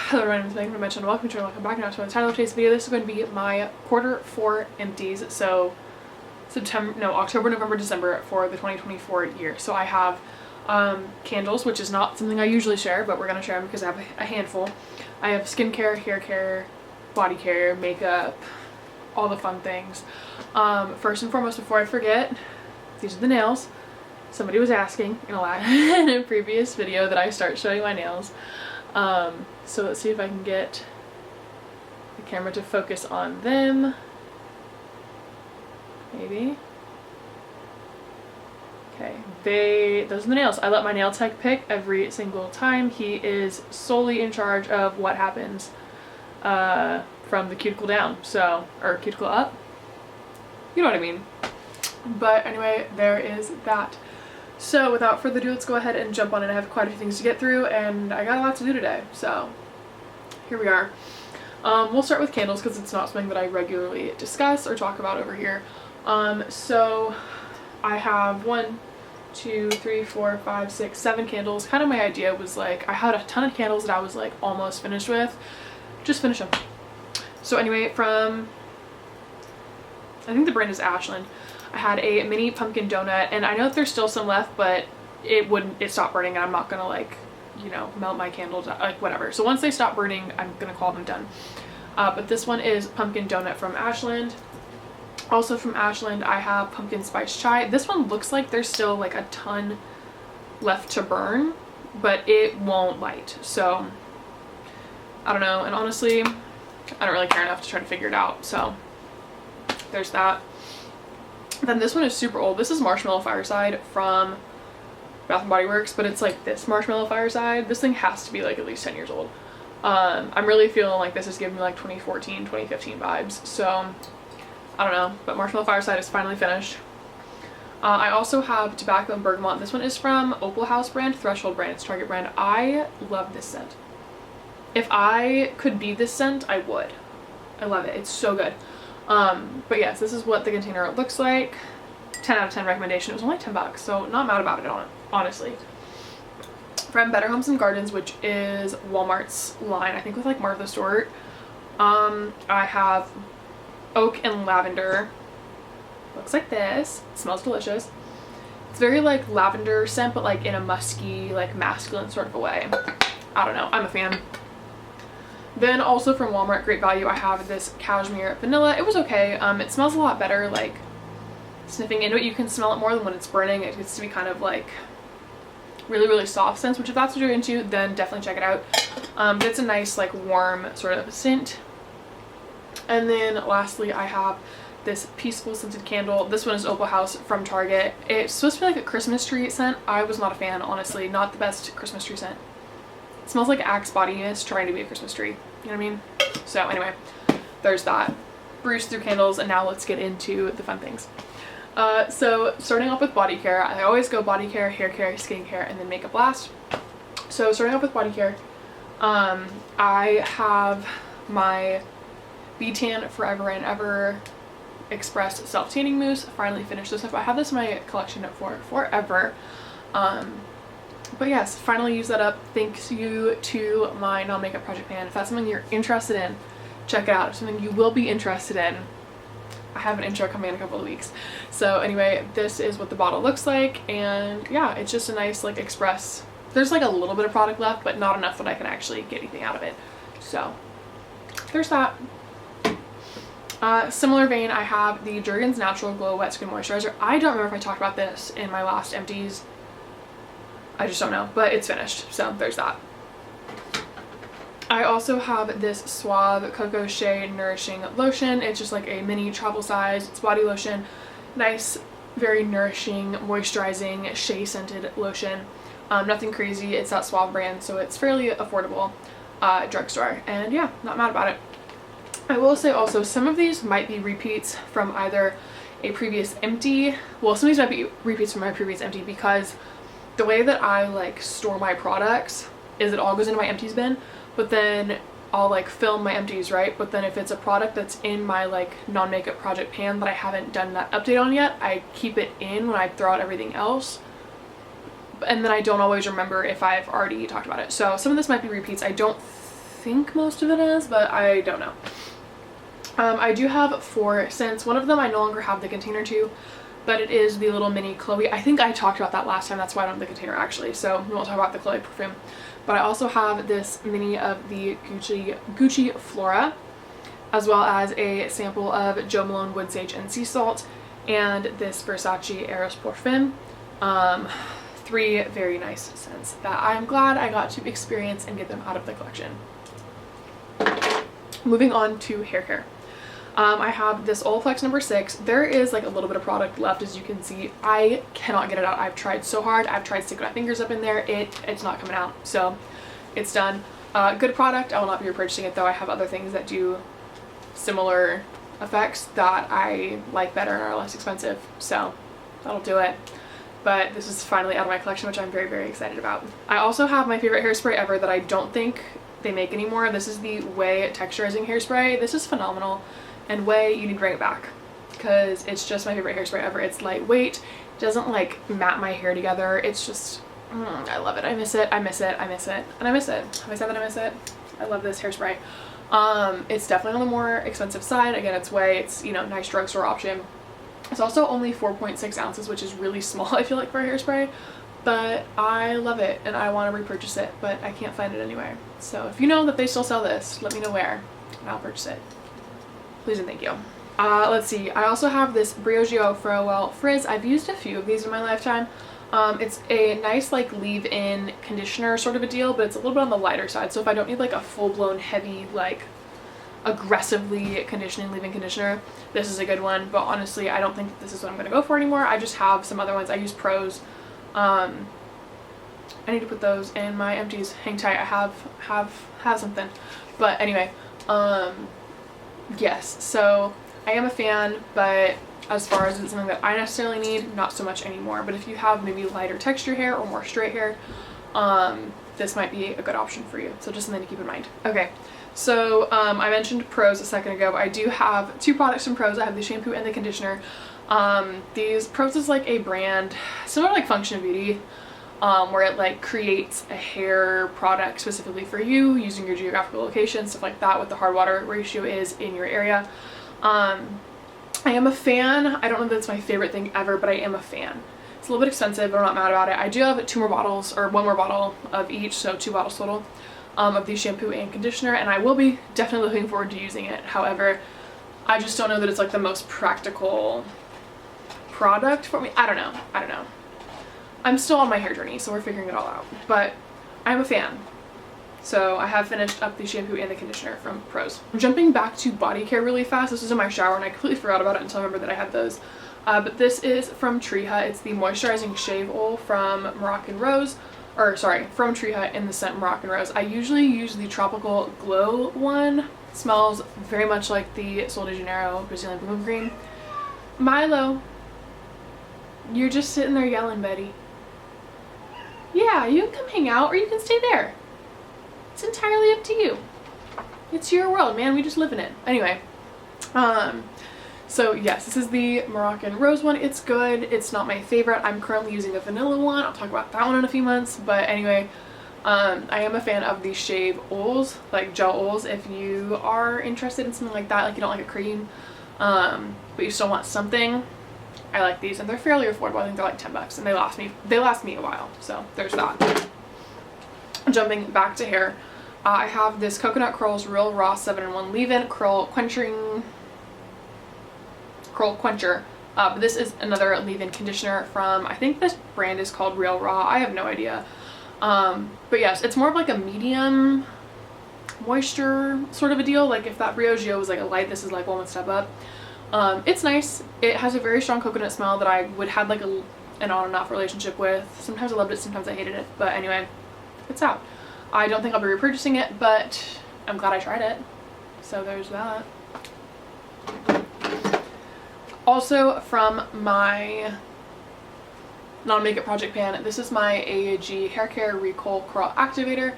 Hello everyone, I'm Megan from my channel. Welcome back now to the title of today's video. This is going to be my Q4 empties, so October, November, December for the 2024 year. So I have candles, which is not something I usually share, but we're going to share them because I have a handful. I have skincare, hair care, body care, makeup, all the fun things. First and foremost, before I forget, these are the nails. Somebody was asking in a previous video that I start showing my nails. So let's see if I can get the camera to focus on them. Maybe. Okay, those are the nails. I let my nail tech pick every single time. He is solely in charge of what happens from the cuticle down, or cuticle up. You know what I mean. But anyway, there is that. So without further ado, let's go ahead and jump on it. I have quite a few things to get through and I got a lot to do today, so here we are. We'll start with candles because it's not something that I regularly discuss or talk about over here. So I have 1, 2, 3, 4, 5, 6, 7 candles. Kind of my idea was like I had a ton of candles that I was like almost finished with. Just finish them. So anyway, from I think the brand is Ashland. I had a mini pumpkin donut, and I know that there's still some left, but it stopped burning, and I'm not gonna like, you know, melt my candles, like whatever. So once they stop burning, I'm gonna call them done. But this one is pumpkin donut from Ashland. Also from Ashland, I have pumpkin spice chai. This one looks like there's still like a ton left to burn, but it won't light. So I don't know, and honestly, I don't really care enough to try to figure it out. So there's that. Then this one is super old. This is Marshmallow Fireside from Bath & Body Works, but it's like this Marshmallow Fireside. This thing has to be like at least 10 years old. I'm really feeling like this is giving me like 2014, 2015 vibes. So I don't know, but Marshmallow Fireside is finally finished. I also have Tobacco and Bergamot. This one is from Opal House brand, Threshold brand. It's Target brand. I love this scent. If I could be this scent, I would. I love it. It's so good. But yes, this is what the container looks like. 10 out of 10 recommendation. It was only $10, so not mad about it, honestly. From Better Homes and Gardens, which is Walmart's line, I think with like Martha Stewart. I have oak and lavender. Looks like this. It smells delicious. It's very like lavender scent, but like in a musky, like masculine sort of a way. I don't know. I'm a fan. Then also from Walmart, great value, I have this cashmere vanilla. It was okay. It smells a lot better, like sniffing into it. You can smell it more than when it's burning. It gets to be kind of like really, really soft scents, which if that's what you're into, then definitely check it out. But it's a nice, like warm sort of scent. And then lastly, I have this peaceful scented candle. This one is Opal House from Target. It's supposed to be like a Christmas tree scent. I was not a fan, honestly. Not the best Christmas tree scent. It smells like Axe body mist trying to be a Christmas tree. You know what I mean? So anyway, there's that. Breezed through candles, and now let's get into the fun things. So starting off with body care, I always go body care, hair care, skincare, and then makeup last. So starting off with body care, I have my B-Tan Forever and Ever Express Self-Tanning Mousse. Finally finished this up. I have this in my collection for forever. But yes, finally use that up. Thanks you to my non-makeup project pan. If that's something you're interested in, check it out. If something you will be interested in, I have an intro coming in a couple of weeks. So anyway, this is what the bottle looks like, and yeah, it's just a nice like express. There's like a little bit of product left, but not enough that I can actually get anything out of it. So there's that. Similar vein, I have the Jergens Natural Glow Wet Skin Moisturizer. I don't remember if I talked about this in my last empties. I just don't know, but it's finished, so there's that. I also have this Suave Coco Shea Nourishing Lotion. It's just like a mini travel size. It's body lotion. Nice, very nourishing, moisturizing, shea scented lotion. Nothing crazy. It's that Suave brand, so it's fairly affordable drugstore. And yeah, not mad about it. I will say also, some of these might be repeats from either a previous empty. Well, some of these might be repeats from my previous empty because the way that I like store my products is it all goes into my empties bin, but then I'll like film my empties, right? But then if it's a product that's in my like non-makeup project pan that I haven't done that update on yet, I keep it in when I throw out everything else. and then I don't always remember if I've already talked about it. So some of this might be repeats. I don't think most of it is, but I don't know. I do have 4 scents. One of them I no longer have the container to, but it is the little mini Chloe. I think I talked about that last time, that's why I don't have the container actually, so we won't talk about the Chloe perfume. But I also have this mini of the Gucci Flora, as well as a sample of Jo Malone Wood Sage and Sea Salt, and this Versace Eros Parfum. 3 very nice scents that I'm glad I got to experience and get them out of the collection. Moving on to hair care. I have this Olaplex number 6. There is like a little bit of product left, as you can see. I cannot get it out. I've tried so hard. I've tried sticking my fingers up in there. It's not coming out. So it's done. Good product. I will not be repurchasing it though. I have other things that do similar effects that I like better and are less expensive. So that'll do it. But this is finally out of my collection, which I'm very, very excited about. I also have my favorite hairspray ever that I don't think they make anymore. This is the Way Texturizing Hairspray. This is phenomenal. And Way, you need to bring it back because it's just my favorite hairspray ever. It's lightweight, doesn't like mat my hair together. It's just, I love it. I miss it. I miss it. I miss it. And I miss it. Have I said that I miss it? I love this hairspray. It's definitely on the more expensive side. Again, it's Way. It's, you know, nice drugstore option. It's also only 4.6 ounces, which is really small, I feel like, for a hairspray. But I love it and I want to repurchase it, but I can't find it anywhere. So if you know that they still sell this, let me know where and I'll purchase it. Please and thank you. Let's see. I also have this Briogeo Farewell Frizz. I've used a few of these in my lifetime. It's a nice like leave-in conditioner sort of a deal, but it's a little bit on the lighter side. So if I don't need like a full-blown heavy, like aggressively conditioning leave-in conditioner, this is a good one. But honestly, I don't think this is what I'm going to go for anymore. I just have some other ones. I use Pros. I need to put those in my empties. Hang tight. I have something. But anyway, yes, so I am a fan, but as far as it's something that I necessarily need, not so much anymore. But if you have maybe lighter texture hair or more straight hair, this might be a good option for you. So just something to keep in mind. Okay, so I mentioned Pros a second ago. I do have 2 products from Pros. I have the shampoo and the conditioner. These Pros is like a brand similar to like Function of Beauty, where it like creates a hair product specifically for you using your geographical location, stuff like that, what the hard water ratio is in your area. I am a fan. I don't know that it's my favorite thing ever, but I am a fan. It's a little bit expensive, but I'm not mad about it. I do have 2 more bottles, or 1 more bottle of each, so 2 bottles total, of the shampoo and conditioner, and I will be definitely looking forward to using it. However, I just don't know that it's like the most practical product for me. I don't know. I'm still on my hair journey, so we're figuring it all out, but I'm a fan. So I have finished up the shampoo and the conditioner from Pros. I'm jumping back to body care really fast. This was in my shower and I completely forgot about it until I remembered that I had those. But this is from Tree Hut. It's the moisturizing shave oil from Moroccan Rose, from Tree Hut in the scent Moroccan Rose. I usually use the Tropical Glow one. It smells very much like the Sol de Janeiro Brazilian Boom Cream. Milo, you're just sitting there yelling, Betty. Yeah, you can come hang out or you can stay there. It's entirely up to you. It's your world, man. We just live in it. Anyway, so yes, this is the Moroccan Rose one. It's good. It's not my favorite. I'm currently using the vanilla one. I'll talk about that one in a few months. But anyway, I am a fan of the shave oils, like gel oils. If you are interested in something like that, like you don't like a cream, but you still want something, I like these, and they're fairly affordable. I think they're like $10, and they last me a while. So there's that. Jumping back to hair, I have this Coconut Curls Real Raw 7-in-1 Leave-In Curl Quencher. But this is another leave-in conditioner from, I think this brand is called Real Raw. I have no idea. But yes, it's more of like a medium moisture sort of a deal. Like if that Briogeo was like a light, this is like 1 step up. It's nice. It has a very strong coconut smell that I would have like an on and off relationship with. Sometimes I loved it, sometimes I hated it. But anyway, it's out. I don't think I'll be repurchasing it, but I'm glad I tried it. So there's that. Also from my non-makeup project pan, this is my AAG Hair Care Recoil Curl Activator.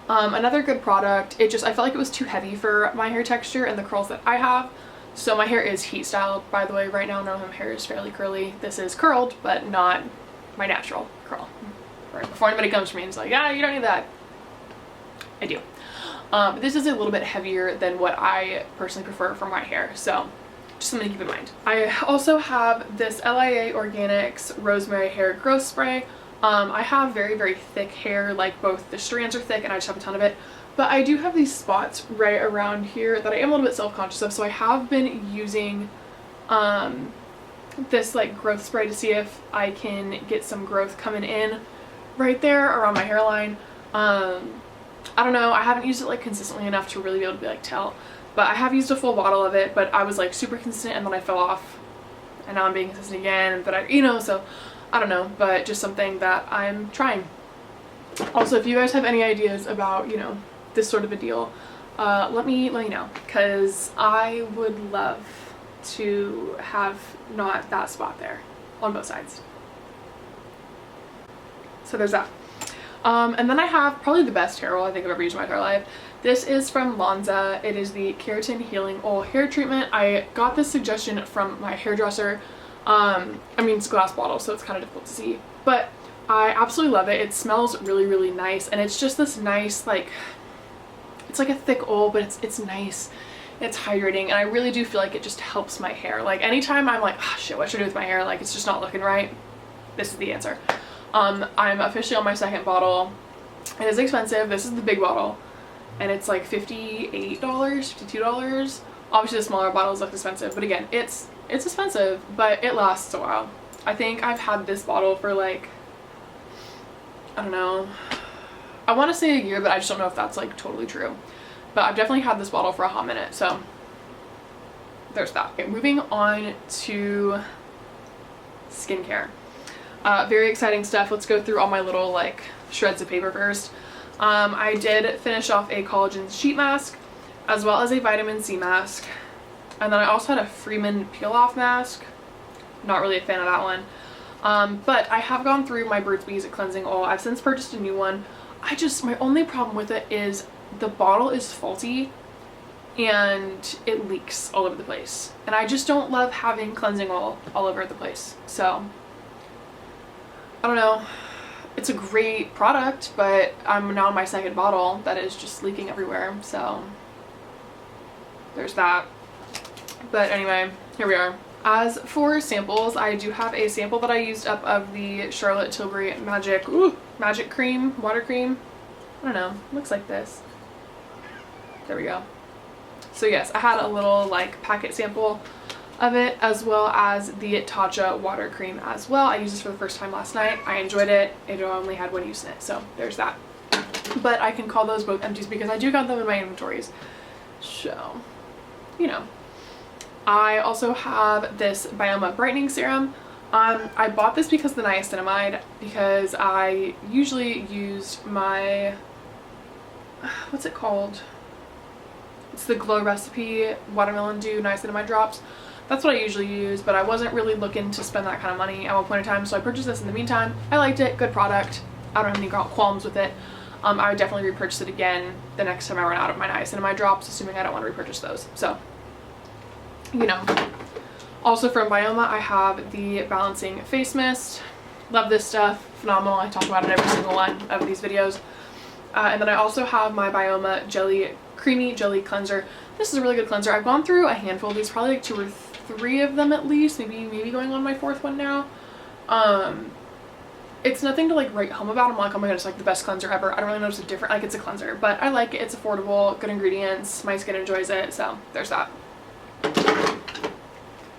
Another good product. I felt like it was too heavy for my hair texture and the curls that I have. So my hair is heat styled, by the way. Right now, none of my hair is fairly curly. This is curled, but not my natural curl. Before anybody comes to me and is like, yeah, you don't need that. I do. This is a little bit heavier than what I personally prefer for my hair, so just something to keep in mind. I also have this LIA Organics Rosemary Hair Growth Spray. I have very, very thick hair, like both the strands are thick and I just have a ton of it. But I do have these spots right around here that I am a little bit self-conscious of, so I have been using this like growth spray to see if I can get some growth coming in right there around my hairline. I don't know, I haven't used it like consistently enough to really be able to like tell, but I have used a full bottle of it, but I was like super consistent and then I fell off and now I'm being consistent again, but I, you know, so I don't know, but just something that I'm trying. Also, if you guys have any ideas about, you know, this sort of a deal, let me know, because I would love to have not that spot there on both sides. So there's that. And then I have probably the best hair oil I think I've ever used in my entire life. This is from Lanza. It is the Keratin Healing Oil Hair Treatment. I got this suggestion from my hairdresser. I mean, it's a glass bottle, so it's kind of difficult to see, but I absolutely love it. It smells really, really nice, and it's just this nice, like, it's like a thick oil, but it's nice. It's hydrating, and I really do feel like it just helps my hair. Like, anytime I'm like, oh, shit, what should I do with my hair? Like, it's just not looking right. This is the answer. I'm officially on my second bottle. It is expensive. This is the big bottle, and it's like $58, $52. Obviously, the smaller bottles look expensive, but again, it's expensive, but it lasts a while. I think I've had this bottle for like, I don't know, I want to say a year, but I just don't know if that's like totally true. But I've definitely had this bottle for a hot minute, so there's that. Okay, moving on to skincare. Very exciting stuff. Let's go through all my little like shreds of paper first. I did finish off a collagen sheet mask as well as a vitamin C mask, and then I also had a Freeman peel off mask. Not really a fan of that one. But I have gone through my Burt's Bees cleansing oil. I've since purchased a new one. My only problem with it is the bottle is faulty and it leaks all over the place, and I just don't love having cleansing oil all over the place. So I don't know, it's a great product, but I'm now on my second bottle that is just leaking everywhere, so there's that. But anyway, here we are. As for samples, I do have a sample that I used up of the Charlotte Tilbury Magic Cream, Water Cream. I don't know, looks like this. There we go. So yes, I had a little like packet sample of it, as well as the Tatcha Water Cream as well. I used this for the first time last night. I enjoyed it. It only had one use in it, so there's that. But I can call those both empties because I do got them in my inventories. So, you know. I also have this Bioma Brightening Serum. I bought this because of the niacinamide, because I usually used my, what's it called? It's the Glow Recipe Watermelon Dew Niacinamide Drops. That's what I usually use, but I wasn't really looking to spend that kind of money at one point in time, so I purchased this in the meantime. I liked it, good product. I don't have any qualms with it. I would definitely repurchase it again the next time I run out of my niacinamide drops, assuming I don't want to repurchase those. So, you know. Also from Bioma, I have the Balancing Face Mist. Love this stuff, phenomenal. I talk about it every single one of these videos. And then I also have my Bioma Creamy Jelly Cleanser. This is a really good cleanser. I've gone through a handful of these, probably like 2 or 3 of them at least, maybe going on my 4th one now. It's nothing to like write home about. I'm like, oh my god, it's like the best cleanser ever. I don't really notice a difference. Like, it's a cleanser, but I like it. It's affordable, good ingredients. My skin enjoys it, so there's that.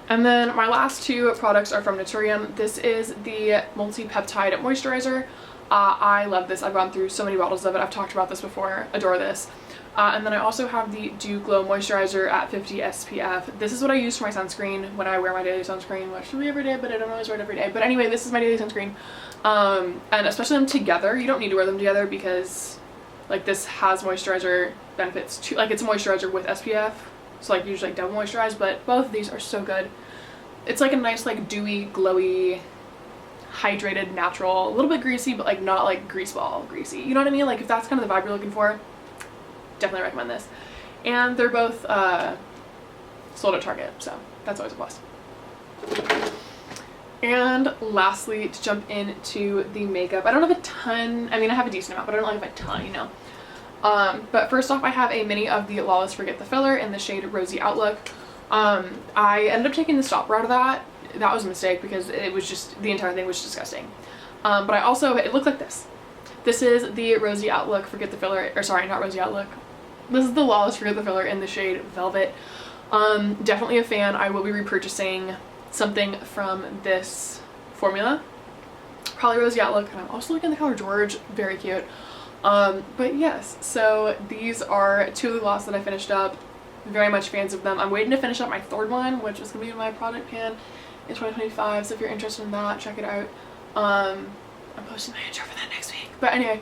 And then my last 2 products are from Naturium. This is the Multi-Peptide Moisturizer. I love this. I've gone through so many bottles of it. I've talked about this before. Adore this. And then I also have the Dew Glow Moisturizer at 50 SPF. This is what I use for my sunscreen when I wear my daily sunscreen, which I do every day, but I don't always wear it every day. But anyway, this is my daily sunscreen. And especially them together. You don't need to wear them together because like this has moisturizer benefits too. Like, it's a moisturizer with SPF. So like usually like double moisturized, but both of these are so good. It's like a nice like dewy, glowy, hydrated, natural, a little bit greasy, but like not like greaseball greasy. You know what I mean? Like, if that's kind of the vibe you're looking for, definitely recommend this. And they're both sold at Target, so that's always a plus. And lastly, to jump into the makeup, I don't have a ton. I mean, I have a decent amount, but I don't like have a ton, you know. But first off, I have a mini of the Lawless Forget the Filler in the shade Rosy Outlook. I ended up taking the stopper out of that. That was a mistake because it was just, the entire thing was disgusting. But I also, it looked like this. This is the Rosy Outlook Forget the Filler, or sorry, not Rosy Outlook. This is the Lawless Forget the Filler in the shade Velvet. Definitely a fan. I will be repurchasing something from this formula. Probably Rosy Outlook, and I'm also looking at the color George. Very cute. But yes, so these are two of the glosses that I finished up. Very much fans of them. I'm waiting to finish up my third one, which is going to be in my product pan in 2025, so if you're interested in that, check it out. I'm posting my intro for that next week. But anyway,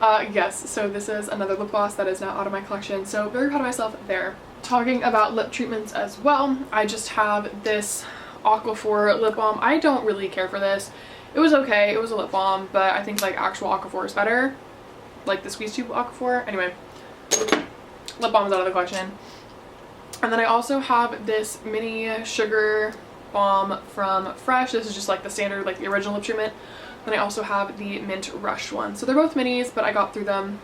yes, so this is another lip gloss that is now out of my collection, so very proud of myself there. Talking about lip treatments as well, I just have this Aquaphor lip balm. I don't really care for this. It was okay, it was a lip balm, but I think like actual Aquaphor is better. Like the squeeze tube Aquaphor. Anyway, lip balm is out of the collection. And then I also have this mini sugar balm from Fresh. This is just like the standard, like the original lip treatment. Then I also have the Mint Rush one. So they're both minis, but I got through them.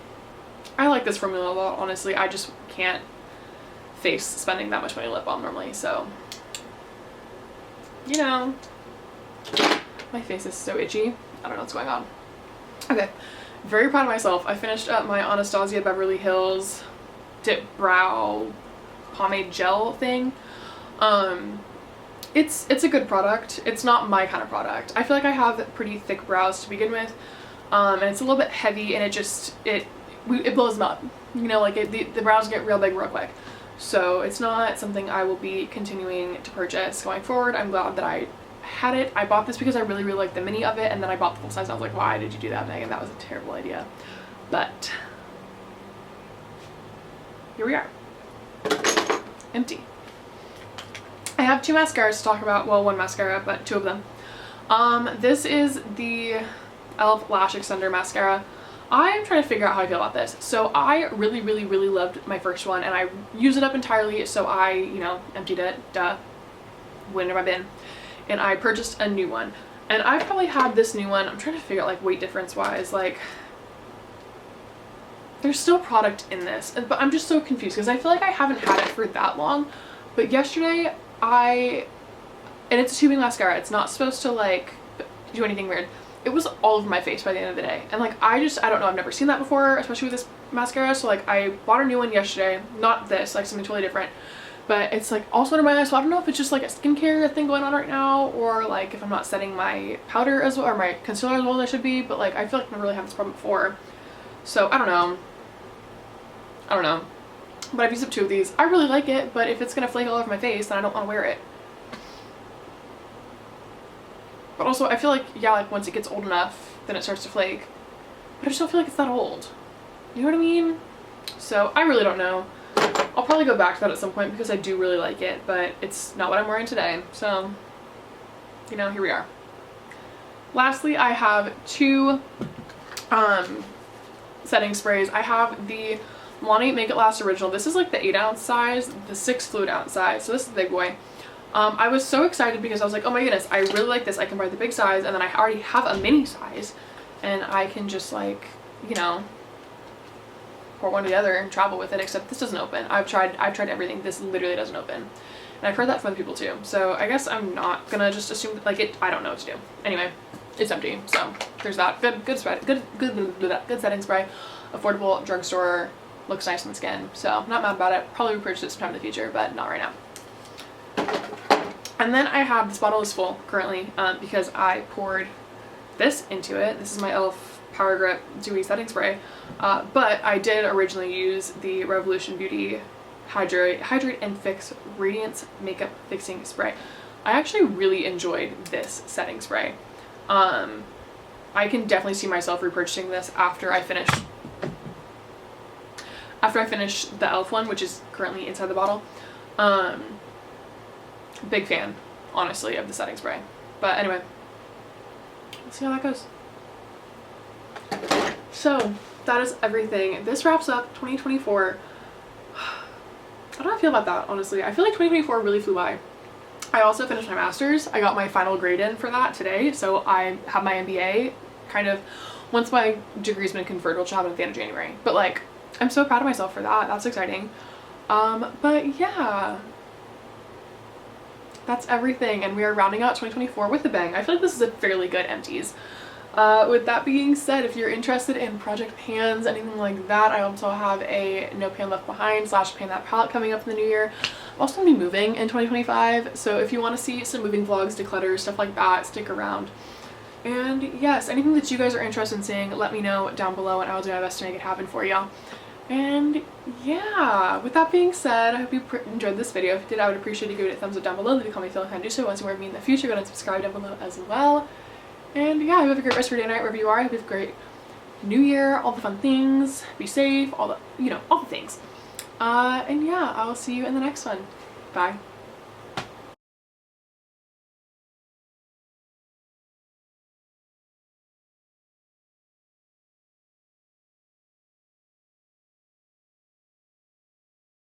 I like this formula a lot, honestly. I just can't face spending that much money on lip balm normally, so you know, my face is so itchy. I don't know what's going on. Okay, very proud of myself. I finished up my Anastasia Beverly Hills Dip Brow Pomade Gel thing. It's a good product. It's not my kind of product. I feel like I have pretty thick brows to begin with, and it's a little bit heavy, and it blows them up. You know, like the brows get real big real quick. So it's not something I will be continuing to purchase going forward. I'm glad that I had it. I bought this because I really liked the mini of it, and then I bought the full size and I was like, why did you do that, Megan? That was a terrible idea. But here we are. Empty. I have two mascaras to talk about. Well, one mascara, but two of them. This is the e.l.f. Lash Extender Mascara. I'm trying to figure out how I feel about this. So I really loved my first one, and I used it up entirely, so I, you know, emptied it, duh, went in my bin, and I purchased a new one. And I've probably had this new one, I'm trying to figure out like weight difference wise, like there's still product in this, but I'm just so confused because I feel like I haven't had it for that long. But yesterday and it's a tubing mascara, it's not supposed to like do anything weird. It was all over my face by the end of the day, and like I don't know, I've never seen that before, especially with this mascara. So like I bought a new one yesterday, not this, like something totally different, but it's like also under my eyes. So I don't know if it's just like a skincare thing going on right now, or like if I'm not setting my powder as well, or my concealer as well as I should be. But like I feel like I've never really had this problem before, so I don't know. But I've used up two of these. I really like it, but if it's gonna flake all over my face, then I don't want to wear it. But also I feel like, yeah, like once it gets old enough, then it starts to flake. But I just don't feel like it's that old. You know what I mean? So I really don't know. I'll probably go back to that at some point because I do really like it, but it's not what I'm wearing today. So, you know, here we are. Lastly, I have two setting sprays. I have the Milani Make It Last Original. This is like the 8-ounce size, the 6 fluid ounce size. So this is the big boy. I was so excited because I was like, oh my goodness, I really like this. I can buy the big size, and then I already have a mini size, and I can just like, you know, pour one together and travel with it. Except this doesn't open. I've tried everything. This literally doesn't open, and I've heard that from other people too. So I guess I'm not gonna just assume like it. I don't know what to do. Anyway, it's empty. So there's that. Good setting spray. Affordable drugstore. Looks nice on the skin. So not mad about it. Probably repurchase it sometime in the future, but not right now. And then I have, this bottle is full currently because I poured this into it. This is my e.l.f. Power Grip Dewy Setting Spray. But I did originally use the Revolution Beauty Hydrate and Fix Radiance Makeup Fixing Spray. I actually really enjoyed this setting spray. I can definitely see myself repurchasing this after I finish the e.l.f. one, which is currently inside the bottle. Big fan, honestly, of the setting spray. But anyway, let's see how that goes. So that is everything. This wraps up 2024. I don't know how I feel about that, honestly. I feel like 2024 really flew by. I also finished my master's. I got my final grade in for that today, so I have my MBA kind of, once my degree's been conferred, which will happen at the end of January. But like, I'm so proud of myself for that. That's exciting. But yeah, that's everything, and we are rounding out 2024 with a bang. I feel like this is a fairly good empties. With that being said, if you're interested in project pans, anything like that, I also have a No Pan Left Behind / Pan That palette coming up in the new year. I'm also going to be moving in 2025, so if you want to see some moving vlogs, declutter, stuff like that, stick around. And yes, anything that you guys are interested in seeing, let me know down below and I'll do my best to make it happen for y'all. And yeah, with that being said, I hope you enjoyed this video. If you did, I would appreciate you giving it a thumbs up down below. If you comment, feel inclined to do so. Once you want to be in the future, go ahead and subscribe down below as well. And yeah, I hope you have a great rest of your day, night, wherever you are. I hope you have a great new year, all the fun things, be safe, all the, all the things. And yeah, I will see you in the next one. Bye.